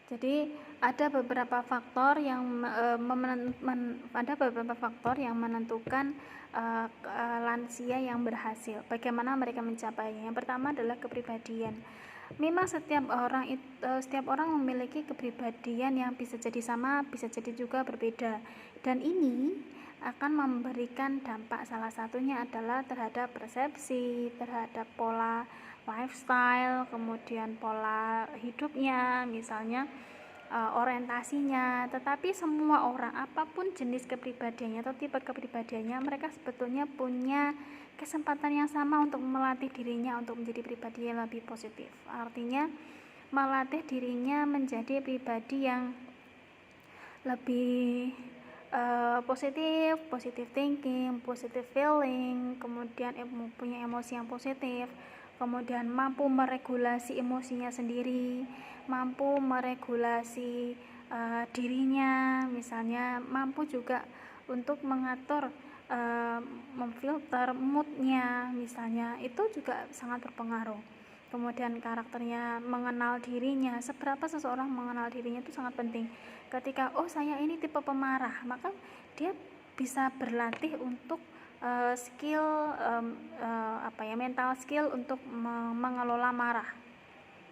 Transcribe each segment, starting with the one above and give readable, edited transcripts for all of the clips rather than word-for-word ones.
Jadi ada beberapa faktor yang menentukan lansia yang berhasil. Bagaimana mereka mencapainya? Yang pertama adalah kepribadian. Memang setiap orang memiliki kepribadian yang bisa jadi sama, bisa jadi juga berbeda. Dan ini akan memberikan dampak, salah satunya adalah terhadap persepsi, terhadap pola lifestyle, kemudian pola hidupnya, misalnya orientasinya. Tetapi semua orang, apapun jenis kepribadiannya atau tipe kepribadiannya, mereka sebetulnya punya kesempatan yang sama untuk melatih dirinya untuk menjadi pribadi yang lebih positif. Artinya melatih dirinya menjadi pribadi yang lebih positif thinking, positive feeling, kemudian punya emosi yang positif, kemudian mampu meregulasi emosinya sendiri, mampu meregulasi dirinya, misalnya mampu juga untuk mengatur memfilter moodnya, misalnya itu juga sangat berpengaruh. Kemudian karakternya, mengenal dirinya, seberapa seseorang mengenal dirinya itu sangat penting. Ketika saya ini tipe pemarah, maka dia bisa berlatih untuk skill mental skill untuk mengelola marah.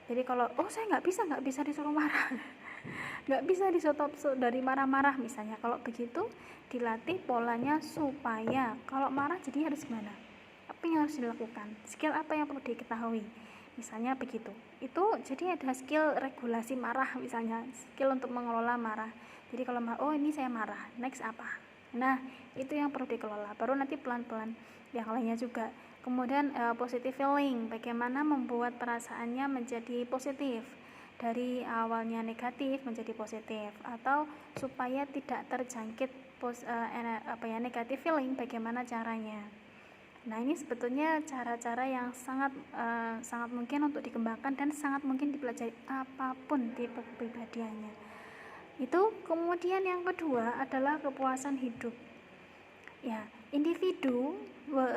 Jadi kalau saya nggak bisa disuruh marah, nggak bisa di-stop dari marah-marah misalnya. Kalau begitu dilatih polanya supaya kalau marah jadi harus gimana, apa yang harus dilakukan, skill apa yang perlu diketahui, misalnya begitu. Itu jadi ada skill regulasi marah, misalnya skill untuk mengelola marah. Jadi kalau ini saya marah, next apa, nah itu yang perlu dikelola. Baru nanti pelan-pelan yang lainnya juga. Kemudian positive feeling, bagaimana membuat perasaannya menjadi positif, dari awalnya negatif menjadi positif, atau supaya tidak terjangkit negatif feeling, bagaimana caranya. Nah, ini sebetulnya cara-cara yang sangat mungkin untuk dikembangkan dan sangat mungkin dipelajari apapun tipe kepribadiannya. Itu. Kemudian yang kedua adalah kepuasan hidup. Ya, individu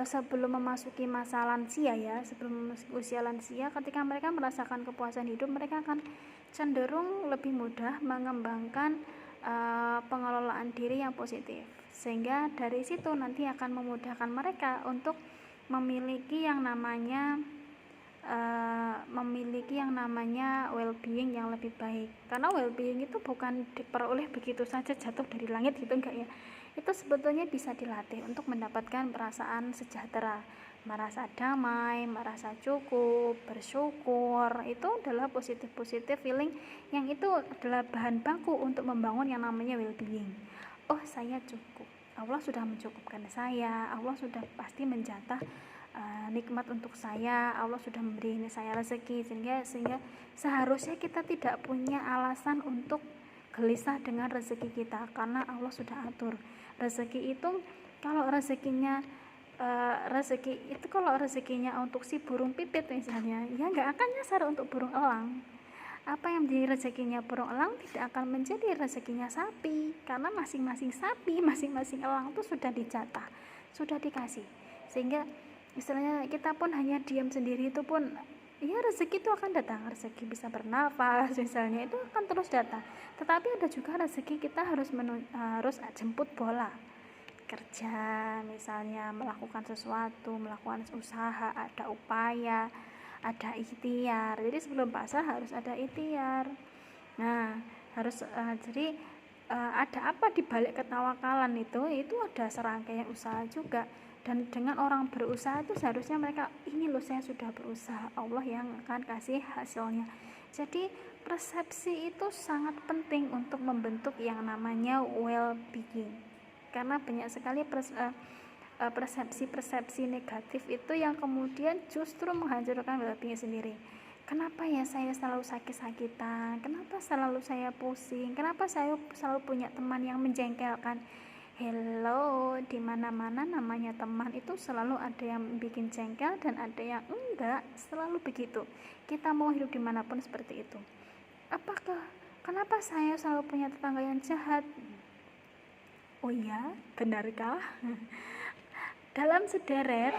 sebelum memasuki masa lansia sebelum usia lansia, ketika mereka merasakan kepuasan hidup, mereka akan cenderung lebih mudah mengembangkan pengelolaan diri yang positif, sehingga dari situ nanti akan memudahkan mereka untuk memiliki yang namanya well-being yang lebih baik. Karena well-being itu bukan diperoleh begitu saja jatuh dari langit gitu, enggak ya. Itu sebetulnya bisa dilatih untuk mendapatkan perasaan sejahtera, merasa damai, merasa cukup, bersyukur. Itu adalah positif feeling yang itu adalah bahan baku untuk membangun yang namanya well-being. Saya cukup, Allah sudah mencukupkan saya, Allah sudah pasti menjatah nikmat untuk saya, Allah sudah memberi saya rezeki, sehingga seharusnya kita tidak punya alasan untuk gelisah dengan rezeki kita, karena Allah sudah atur. Rezeki itu kalau rezekinya untuk si burung pipit misalnya, ya nggak akan nyasar untuk burung elang. Apa yang menjadi rezekinya burung elang tidak akan menjadi rezekinya sapi, karena masing-masing sapi, masing-masing elang itu sudah dijatah, sudah dikasih. Sehingga istilahnya kita pun hanya diam sendiri, itu pun ya rezeki itu akan datang. Rezeki bisa bernafas misalnya, itu akan terus datang. Tetapi ada juga rezeki kita harus jemput bola, kerja misalnya, melakukan sesuatu, melakukan usaha, ada upaya, ada ikhtiar. Jadi sebelum pasrah harus ada ikhtiar. Nah, harus jadi ada apa di balik ketawakalan itu ada serangkaian usaha juga. Dan dengan orang berusaha itu seharusnya mereka, ini loh saya sudah berusaha, Allah yang akan kasih hasilnya. Jadi persepsi itu sangat penting untuk membentuk yang namanya well-being, karena banyak sekali persepsi negatif itu yang kemudian justru menghancurkan well-being sendiri. Kenapa ya saya selalu sakit-sakitan, kenapa selalu saya pusing, kenapa saya selalu punya teman yang menjengkelkan. Hello, di mana-mana namanya teman itu selalu ada yang bikin jengkel dan ada yang enggak, selalu begitu. Kita mau hidup dimanapun seperti itu. Kenapa saya selalu punya tetangga yang jahat? Oh iya, benarkah? Dalam sederet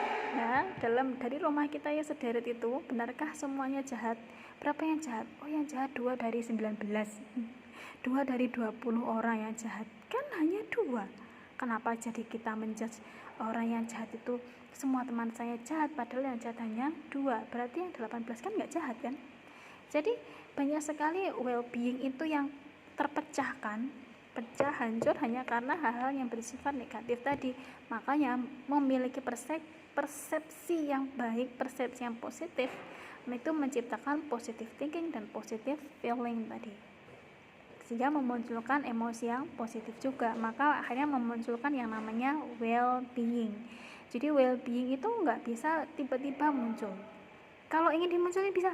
dari rumah kita ya sederet itu, benarkah semuanya jahat? Berapa yang jahat? Oh, yang jahat 2 dari 19. 2 dari 20 orang yang jahat. Kan hanya 2. Kenapa jadi kita menjudge orang yang jahat itu semua teman saya jahat, padahal yang jahat hanya 2? Berarti yang 18 kan nggak jahat kan? Jadi banyak sekali well-being itu yang terpecahkan, pecah hancur hanya karena hal-hal yang bersifat negatif tadi. Makanya memiliki persepsi yang baik, persepsi yang positif itu menciptakan positive thinking dan positive feeling tadi, sehingga memunculkan emosi yang positif juga. Maka akhirnya memunculkan yang namanya well-being. Jadi well-being itu nggak bisa tiba-tiba muncul. Kalau ingin dimunculin bisa.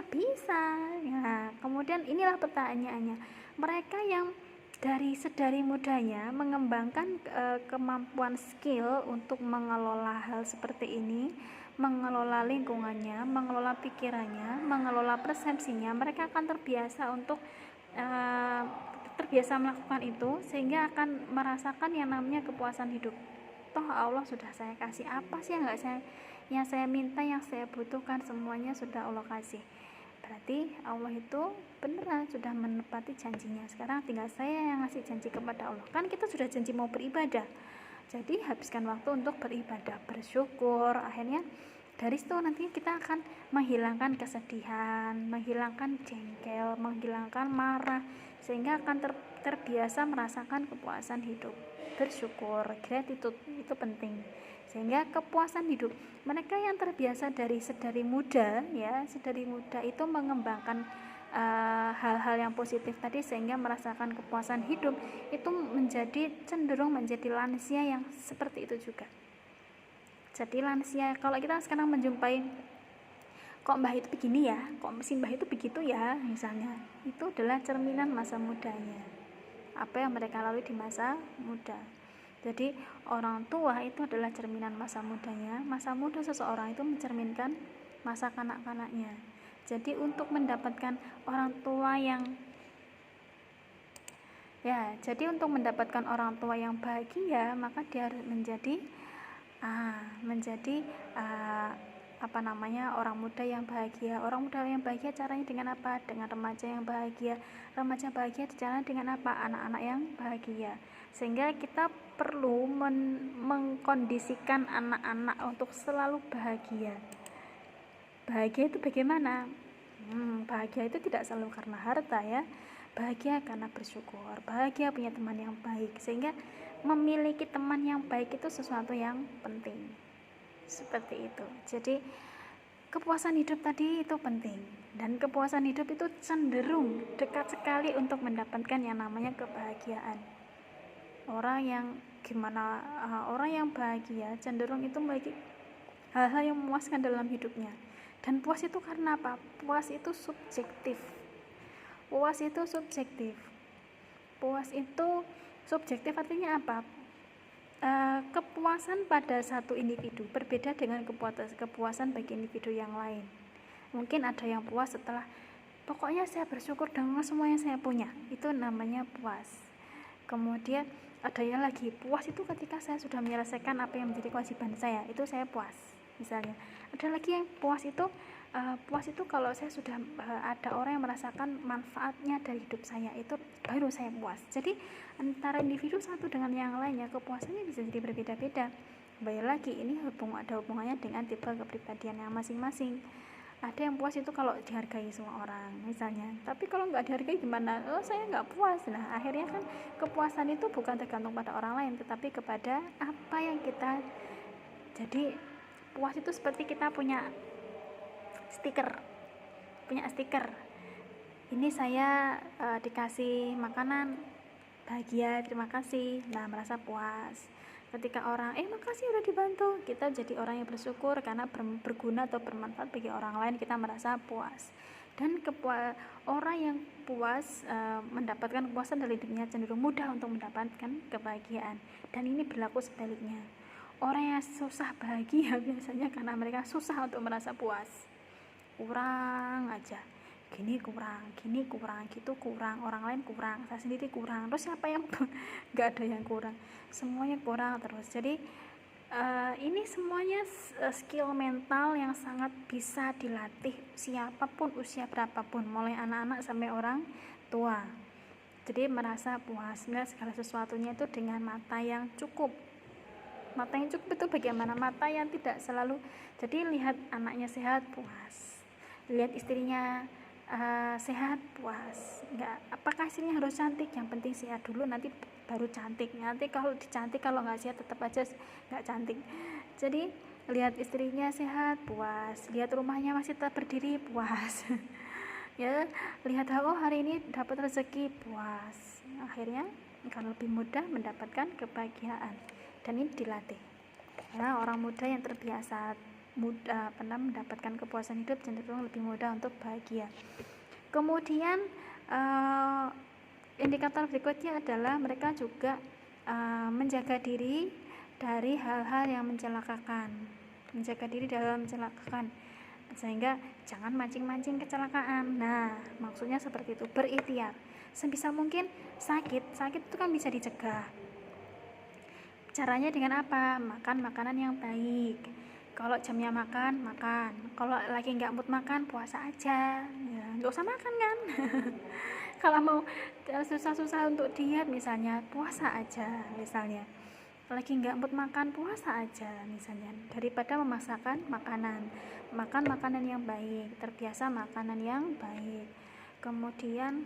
Nah, kemudian inilah pertanyaannya. Mereka yang dari sedari mudanya mengembangkan kemampuan skill untuk mengelola hal seperti ini, mengelola lingkungannya, mengelola pikirannya, mengelola persepsinya, mereka akan terbiasa untuk terbiasa melakukan itu, sehingga akan merasakan yang namanya kepuasan hidup. Toh Allah sudah saya kasih, apa sih yang saya minta, yang saya butuhkan, semuanya sudah Allah kasih. Berarti Allah itu beneran sudah menepati janjinya. Sekarang tinggal saya yang ngasih janji kepada Allah. Kan kita sudah janji mau beribadah, jadi habiskan waktu untuk beribadah, bersyukur. Akhirnya dari situ nanti kita akan menghilangkan kesedihan, menghilangkan jengkel, menghilangkan marah, sehingga akan terbiasa merasakan kepuasan hidup. Bersyukur, gratitude itu penting, sehingga kepuasan hidup. Mereka yang terbiasa dari sedari muda itu mengembangkan hal-hal yang positif tadi, sehingga merasakan kepuasan hidup, itu cenderung menjadi lansia yang seperti itu juga. Jadi lansia, kalau kita sekarang menjumpai kok mbah itu begini ya, kok si mbah itu begitu ya, misalnya, itu adalah cerminan masa mudanya, apa yang mereka lalui di masa muda. Jadi orang tua itu adalah cerminan masa mudanya. Masa muda seseorang itu mencerminkan masa kanak-kanaknya. Jadi untuk mendapatkan orang tua yang bahagia, maka dia harus menjadi orang muda yang bahagia. Orang muda yang bahagia caranya dengan apa? Dengan remaja yang bahagia. Remaja bahagia caranya dengan apa? Anak-anak yang bahagia. Sehingga kita perlu mengkondisikan anak-anak untuk selalu bahagia. Bahagia itu bagaimana? Bahagia itu tidak selalu karena harta ya. Bahagia karena bersyukur, bahagia punya teman yang baik, sehingga memiliki teman yang baik itu sesuatu yang penting. Seperti itu. Jadi kepuasan hidup tadi itu penting, dan kepuasan hidup itu cenderung dekat sekali untuk mendapatkan yang namanya kebahagiaan. Orang yang bahagia cenderung itu memiliki hal-hal yang memuaskan dalam hidupnya. Dan puas itu karena apa? Puas itu subjektif. Puas itu subjektif artinya apa? Kepuasan pada satu individu berbeda dengan kepuasan bagi individu yang lain. Mungkin ada yang puas setelah pokoknya saya bersyukur dengan semua yang saya punya, itu namanya puas. Kemudian ada yang lagi puas itu ketika saya sudah menyelesaikan apa yang menjadi kewajiban saya, itu saya puas misalnya. Ada lagi yang puas itu kalau saya sudah ada orang yang merasakan manfaatnya dari hidup saya, itu baru saya puas. Jadi antara individu satu dengan yang lainnya kepuasannya bisa jadi berbeda-beda. Kembali lagi, ini ada hubungannya dengan tipe kepribadian yang masing-masing. Ada yang puas itu kalau dihargai semua orang misalnya, tapi kalau nggak dihargai gimana? Saya nggak puas. Nah akhirnya kan kepuasan itu bukan tergantung pada orang lain, tetapi kepada apa yang kita. Jadi puas itu seperti kita punya stiker. Ini saya dikasih makanan, bahagia, terima kasih. Nah merasa puas. Ketika orang makasih udah dibantu, kita jadi orang yang bersyukur karena berguna atau bermanfaat bagi orang lain, kita merasa puas. Dan orang yang puas mendapatkan kepuasan dari hidupnya cenderung mudah untuk mendapatkan kebahagiaan. Dan ini berlaku sebaliknya. Orang yang susah bahagia biasanya karena mereka susah untuk merasa puas. Kurang aja, gini kurang, gitu kurang, orang lain kurang, saya sendiri kurang, terus siapa yang nggak ada yang kurang, semuanya kurang terus. Jadi Ini semuanya skill mental yang sangat bisa dilatih siapapun, usia berapapun, mulai anak-anak sampai orang tua. Jadi merasa puas melihat segala sesuatunya itu dengan mata yang cukup. Mata yang cukup itu bagaimana? Mata yang tidak selalu, jadi lihat anaknya sehat, puas, lihat istrinya sehat, puas. Enggak, apakah istrinya harus cantik? Yang penting sehat dulu, nanti baru cantik. Nanti kalau dicantik, kalau nggak sehat tetap aja nggak cantik. Jadi lihat istrinya sehat, puas, lihat rumahnya masih tetap berdiri, puas. Ya, lihat oh hari ini dapat rezeki, puas. Akhirnya akan lebih mudah mendapatkan kebahagiaan, dan ini dilatih. Karena orang muda yang terbiasa pernah mendapatkan kepuasan hidup cenderung lebih mudah untuk bahagia. Kemudian indikator berikutnya adalah mereka juga menjaga diri dari hal-hal yang mencelakakan. Menjaga diri dalam mencelakakan, sehingga jangan mancing-mancing kecelakaan. Nah, maksudnya seperti itu, berikhtiar. Sebisa mungkin sakit itu kan bisa dicegah. Caranya dengan apa? Makan makanan yang baik. Kalau jamnya makan, kalau lagi nggak mood makan, puasa aja ya, nggak usah makan kan. Kalau mau susah-susah untuk diet misalnya, puasa aja misalnya. Lagi nggak mood makan, puasa aja misalnya, daripada memaksakan makanan. Makan makanan yang baik, terbiasa makanan yang baik. Kemudian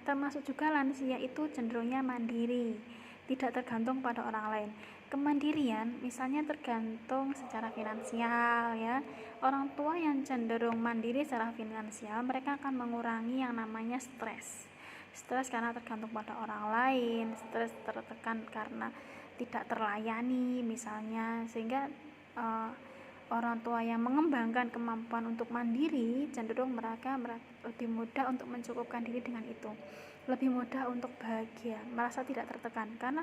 termasuk juga lansia itu cenderungnya mandiri, tidak tergantung pada orang lain. Kemandirian misalnya tergantung secara finansial ya. Orang tua yang cenderung mandiri secara finansial, mereka akan mengurangi yang namanya stres karena tergantung pada orang lain, stres tertekan karena tidak terlayani misalnya, sehingga orang tua yang mengembangkan kemampuan untuk mandiri cenderung mereka lebih mudah untuk mencukupkan diri dengan itu, lebih mudah untuk bahagia, merasa tidak tertekan. Karena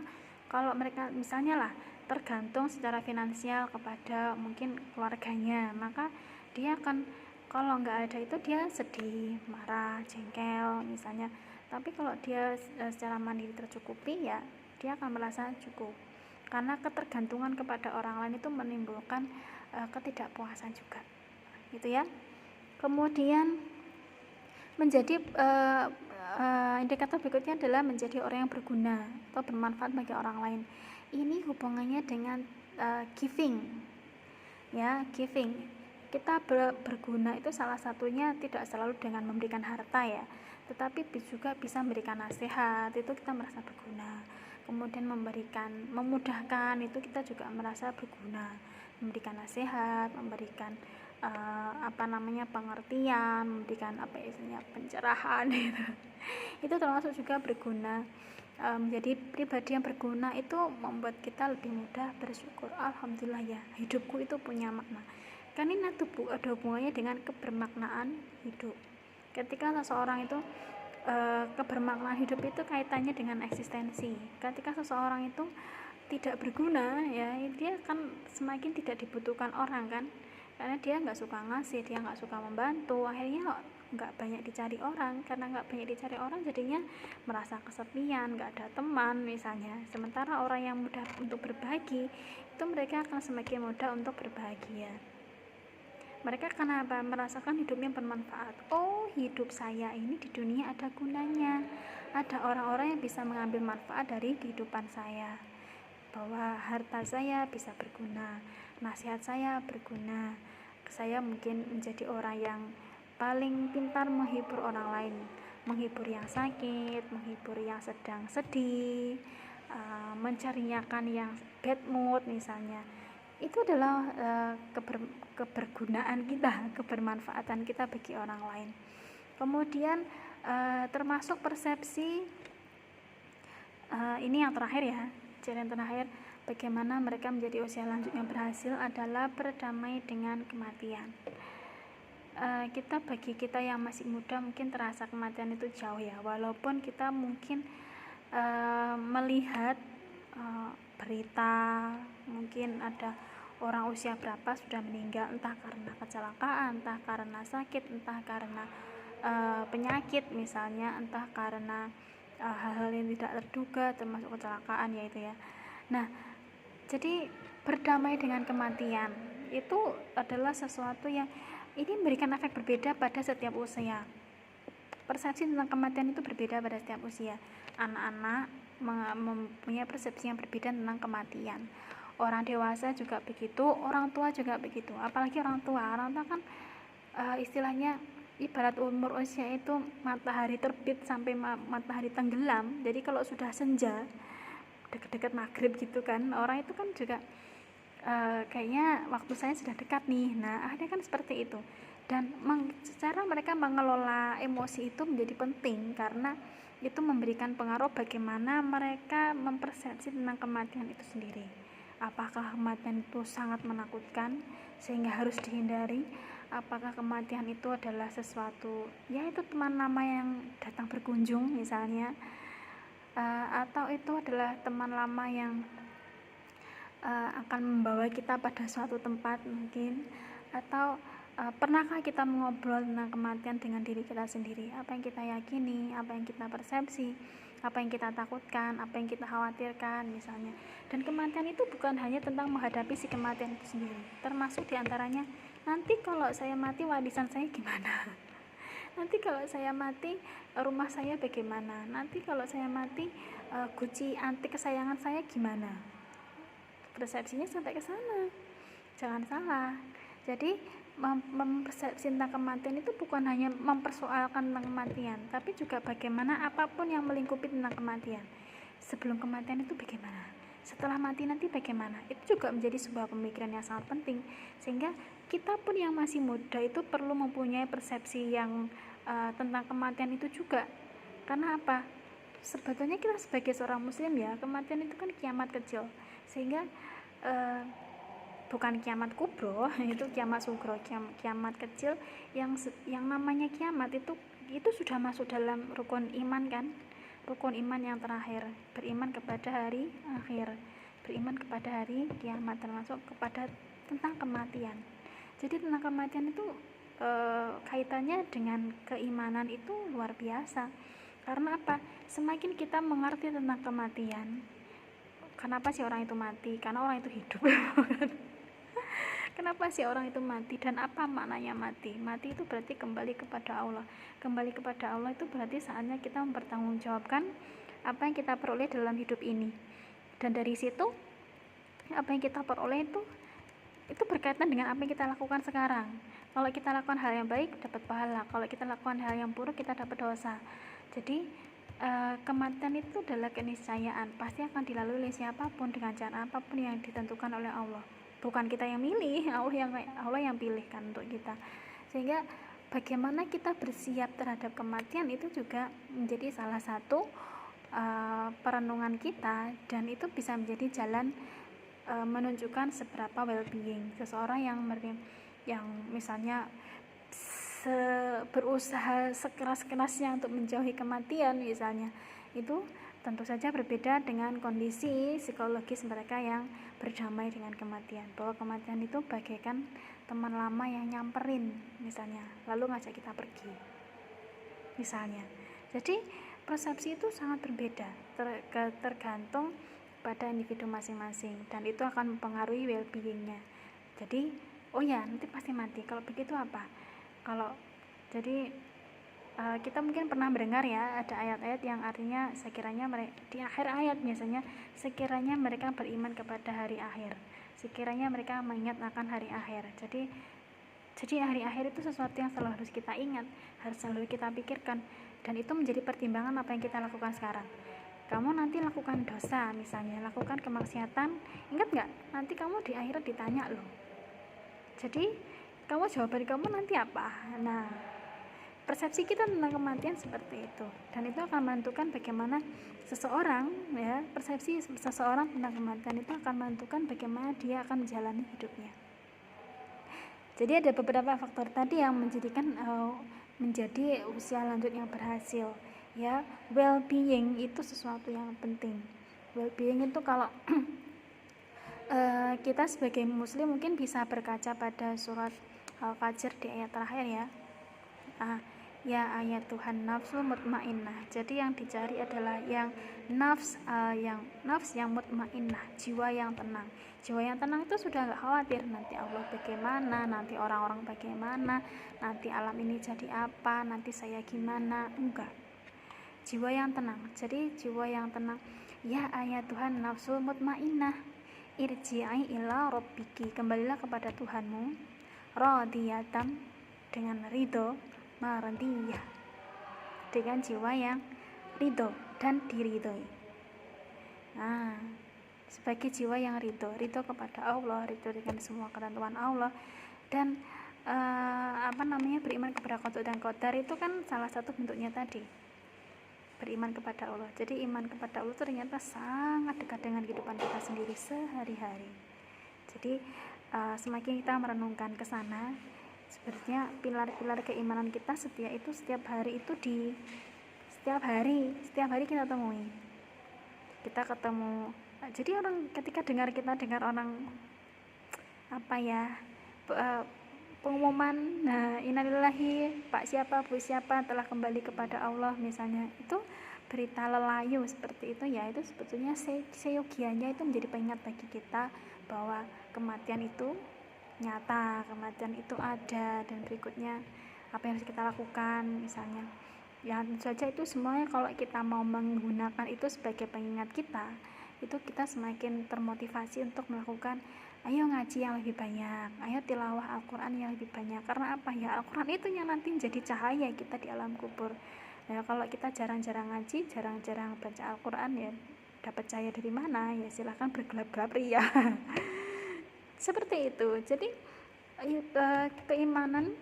kalau mereka misalnya lah tergantung secara finansial kepada mungkin keluarganya, maka dia akan, kalau nggak ada itu dia sedih, marah, jengkel misalnya. Tapi kalau dia secara mandiri tercukupi, ya dia akan merasa cukup. Karena ketergantungan kepada orang lain itu menimbulkan ketidakpuasan juga, gitu ya. Kemudian menjadi indikator berikutnya adalah menjadi orang yang berguna atau bermanfaat bagi orang lain. Ini hubungannya dengan giving, ya, giving. Kita berguna itu salah satunya tidak selalu dengan memberikan harta ya, tetapi juga bisa memberikan nasihat, itu kita merasa berguna. Kemudian memudahkan, itu kita juga merasa berguna. Memberikan nasihat, memberikan pengertian, memberikan pencerahan gitu. Itu termasuk juga berguna. Menjadi pribadi yang berguna itu membuat kita lebih mudah bersyukur. Alhamdulillah ya, hidupku itu punya makna. Kan ini ada hubungannya dengan kebermaknaan hidup. Ketika seseorang itu kebermaknaan hidup itu kaitannya dengan eksistensi. Ketika seseorang itu tidak berguna, ya dia akan semakin tidak dibutuhkan orang kan, karena dia nggak suka ngasih, dia nggak suka membantu, akhirnya nggak banyak dicari orang. Karena nggak banyak dicari orang, jadinya merasa kesepian, nggak ada teman misalnya. Sementara orang yang mudah untuk berbagi itu mereka akan semakin mudah untuk berbahagia. Mereka kenapa merasakan hidupnya bermanfaat. Oh, hidup saya ini di dunia ada gunanya, ada orang-orang yang bisa mengambil manfaat dari kehidupan saya, bahwa harta saya bisa berguna, nasihat saya berguna, saya mungkin menjadi orang yang paling pintar menghibur orang lain, menghibur yang sakit, menghibur yang sedang sedih, menceriakan yang bad mood misalnya. Itu adalah kebergunaan kita, kebermanfaatan kita bagi orang lain. Kemudian termasuk persepsi, ini yang terakhir ya, yang terakhir, bagaimana mereka menjadi usia lanjut yang berhasil adalah berdamai dengan kematian. Bagi kita yang masih muda mungkin terasa kematian itu jauh ya, walaupun kita mungkin melihat berita, mungkin ada orang usia berapa sudah meninggal, entah karena kecelakaan, entah karena sakit, entah karena penyakit misalnya, entah karena hal-hal yang tidak terduga termasuk kecelakaan ya itu ya. Nah, jadi berdamai dengan kematian itu adalah sesuatu yang ini memberikan efek berbeda pada setiap usia. Persepsi tentang kematian itu berbeda pada setiap usia. Anak-anak mempunyai persepsi yang berbeda tentang kematian. Orang dewasa juga begitu, orang tua juga begitu. Apalagi orang tua kan istilahnya ibarat umur usia itu matahari terbit sampai matahari tenggelam. Jadi kalau sudah senja, dekat-dekat maghrib gitu kan, orang itu kan juga kayaknya waktu saya sudah dekat nih. Nah, ada kan seperti itu. Dan secara mereka mengelola emosi itu menjadi penting karena itu memberikan pengaruh bagaimana mereka mempersepsi tentang kematian itu sendiri. Apakah kematian itu sangat menakutkan sehingga harus dihindari? Apakah kematian itu adalah sesuatu, ya itu teman lama yang datang berkunjung misalnya, atau itu adalah teman lama yang akan membawa kita pada suatu tempat mungkin, atau pernahkah kita mengobrol tentang kematian dengan diri kita sendiri, apa yang kita yakini, apa yang kita persepsi, apa yang kita takutkan, apa yang kita khawatirkan misalnya. Dan kematian itu bukan hanya tentang menghadapi si kematian itu sendiri, termasuk diantaranya nanti kalau saya mati warisan saya gimana, nanti kalau saya mati rumah saya bagaimana, nanti kalau saya mati guci antik kesayangan saya gimana. Persepsinya sampai ke sana, jangan salah. Jadi mempersepsi tentang kematian itu bukan hanya mempersoalkan tentang kematian, tapi juga bagaimana apapun yang melingkupi tentang kematian. Sebelum kematian itu bagaimana, setelah mati nanti bagaimana, itu juga menjadi sebuah pemikiran yang sangat penting. Sehingga kita pun yang masih muda itu perlu mempunyai persepsi yang tentang kematian itu juga. Karena apa? Sebetulnya kita sebagai seorang muslim ya, kematian itu kan kiamat kecil, sehingga bukan kiamat kubro, itu kiamat sugro, kiamat kecil yang namanya kiamat itu sudah masuk dalam rukun iman kan, rukun iman yang terakhir, beriman kepada hari akhir, beriman kepada hari kiamat, termasuk kepada tentang kematian. Jadi tentang kematian itu kaitannya dengan keimanan itu luar biasa. Karena apa? Semakin kita mengerti tentang kematian, kenapa sih orang itu mati? Karena orang itu hidup. Kenapa sih orang itu mati dan apa maknanya mati? Mati itu berarti kembali kepada Allah. Kembali kepada Allah itu berarti saatnya kita mempertanggungjawabkan apa yang kita peroleh dalam hidup ini. Dan dari situ apa yang kita peroleh itu berkaitan dengan apa yang kita lakukan sekarang. Kalau kita lakukan hal yang baik dapat pahala, kalau kita lakukan hal yang buruk kita dapat dosa. Jadi kematian itu adalah keniscayaan, pasti akan dilalui oleh siapapun dengan cara apapun yang ditentukan oleh Allah. Bukan kita yang milih, Allah yang pilihkan untuk kita. Sehingga bagaimana kita bersiap terhadap kematian itu juga menjadi salah satu perenungan kita, dan itu bisa menjadi jalan menunjukkan seberapa well-being seseorang yang misalnya berusaha sekeras-kerasnya untuk menjauhi kematian misalnya, itu tentu saja berbeda dengan kondisi psikologis mereka yang berdamai dengan kematian, bahwa kematian itu bagaikan teman lama yang nyamperin misalnya, lalu ngajak kita pergi misalnya. Jadi persepsi itu sangat berbeda, tergantung pada individu masing-masing, dan itu akan mempengaruhi well-beingnya. Jadi oh ya nanti pasti mati, kalau begitu apa? Kalau jadi kita mungkin pernah mendengar ya, ada ayat-ayat yang artinya sekiranya di akhir ayat biasanya sekiranya mereka beriman kepada hari akhir, sekiranya mereka mengingat akan hari akhir. Jadi hari akhir itu sesuatu yang selalu harus kita ingat, harus selalu kita pikirkan, dan itu menjadi pertimbangan apa yang kita lakukan sekarang. Kamu nanti lakukan dosa misalnya, lakukan kemaksiatan, ingat nggak? Nanti kamu di akhirat ditanya loh. Jadi jawaban kamu nanti apa? Nah, persepsi kita tentang kematian seperti itu, dan itu akan menentukan bagaimana seseorang ya, persepsi seseorang tentang kematian itu akan menentukan bagaimana dia akan menjalani hidupnya. Jadi ada beberapa faktor tadi yang menjadikan menjadi usia lanjut yang berhasil ya. Well-being itu sesuatu yang penting. Well-being itu kalau kita sebagai muslim mungkin bisa berkaca pada surat Al-Fajr di ayat terakhir ya. Ya ayat Tuhan nafsul mutmainnah. Jadi yang dicari adalah yang nafs yang mutmainnah, jiwa yang tenang. Jiwa yang tenang itu sudah nggak khawatir nanti Allah bagaimana, nanti orang-orang bagaimana, nanti alam ini jadi apa, nanti saya gimana. Enggak. Jiwa yang tenang. Jadi jiwa yang tenang. Ya ayat Tuhan nafsul mutmainnah, irji'i ila rabbiki, kembalilah kepada Tuhanmu, radiyatan, dengan ridho, marandiyah, dengan jiwa yang ridho dan diridhoi. Nah, sebagai jiwa yang ridho kepada Allah, ridho dengan semua ketentuan Allah, dan beriman kepada qada dan qadar, itu kan salah satu bentuknya tadi, beriman kepada Allah. Jadi iman kepada Allah itu ternyata sangat dekat dengan kehidupan kita sendiri sehari-hari. Jadi semakin kita merenungkan ke sana, sebenarnya pilar-pilar keimanan kita setiap hari kita temui. Kita ketemu. Jadi orang ketika kita dengar orang pengumuman, innalillahi, Pak siapa, Bu siapa telah kembali kepada Allah misalnya, itu berita lelayu seperti itu, ya itu sebetulnya seyogianya itu menjadi pengingat bagi kita bahwa kematian itu nyata, kematian itu ada, dan berikutnya apa yang harus kita lakukan misalnya. Ya tentu saja itu semuanya kalau kita mau menggunakan itu sebagai pengingat kita, itu kita semakin termotivasi untuk melakukan, ayo ngaji yang lebih banyak, ayo tilawah Al-Quran yang lebih banyak. Karena apa ya, Al-Quran itu yang nanti menjadi cahaya kita di alam kubur. Nah kalau kita jarang-jarang ngaji, jarang-jarang baca Al-Quran, ya dapat cahaya dari mana? Ya silahkan bergelap-gelap ria. Seperti itu. Jadi keimanan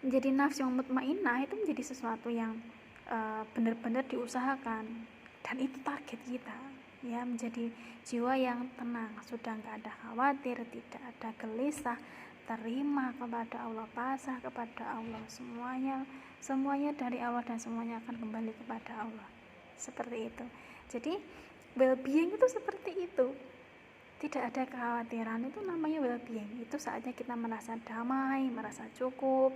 menjadi nafsu yang mutmainnah itu menjadi sesuatu yang benar-benar diusahakan, dan itu target kita, ya, menjadi jiwa yang tenang, sudah nggak ada khawatir, tidak ada gelisah, terima kepada Allah, pasrah kepada Allah, semuanya dari Allah dan semuanya akan kembali kepada Allah. Seperti itu. Jadi well-being itu seperti itu, tidak ada kekhawatiran, itu namanya well-being. Itu saatnya kita merasa damai, merasa cukup,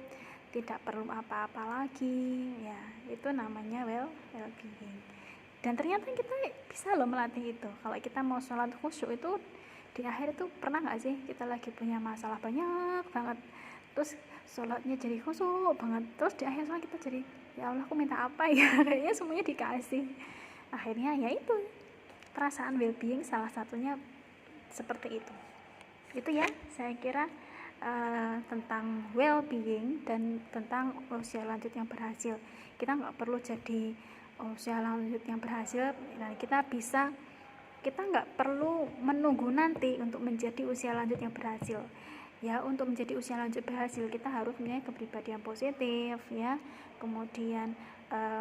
tidak perlu apa-apa lagi, ya itu namanya well-being. Dan ternyata kita bisa loh melatih itu. Kalau kita mau sholat khusyuk itu di akhir itu, pernah nggak sih kita lagi punya masalah banyak banget, terus sholatnya jadi khusyuk banget, terus di akhir sholat kita jadi, ya Allah aku minta apa ya, kayaknya semuanya dikasih. Akhirnya ya itu perasaan well-being salah satunya seperti itu. Itu ya saya kira tentang well-being dan tentang usia lanjut yang berhasil. Kita nggak perlu jadi usia lanjut yang berhasil. Nah, kita nggak perlu menunggu nanti untuk menjadi usia lanjut yang berhasil. Ya, untuk menjadi usia lanjut berhasil kita harus punya kepribadian positif, ya, kemudian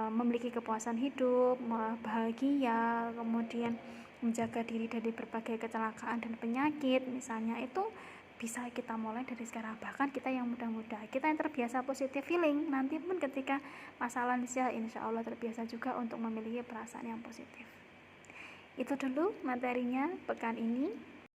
memiliki kepuasan hidup, bahagia, kemudian menjaga diri dari berbagai kecelakaan dan penyakit misalnya. Itu bisa kita mulai dari sekarang. Bahkan kita yang muda-muda, kita yang terbiasa positive feeling, nanti pun ketika masalah insya Allah terbiasa juga untuk memiliki perasaan yang positif. Itu dulu materinya pekan ini.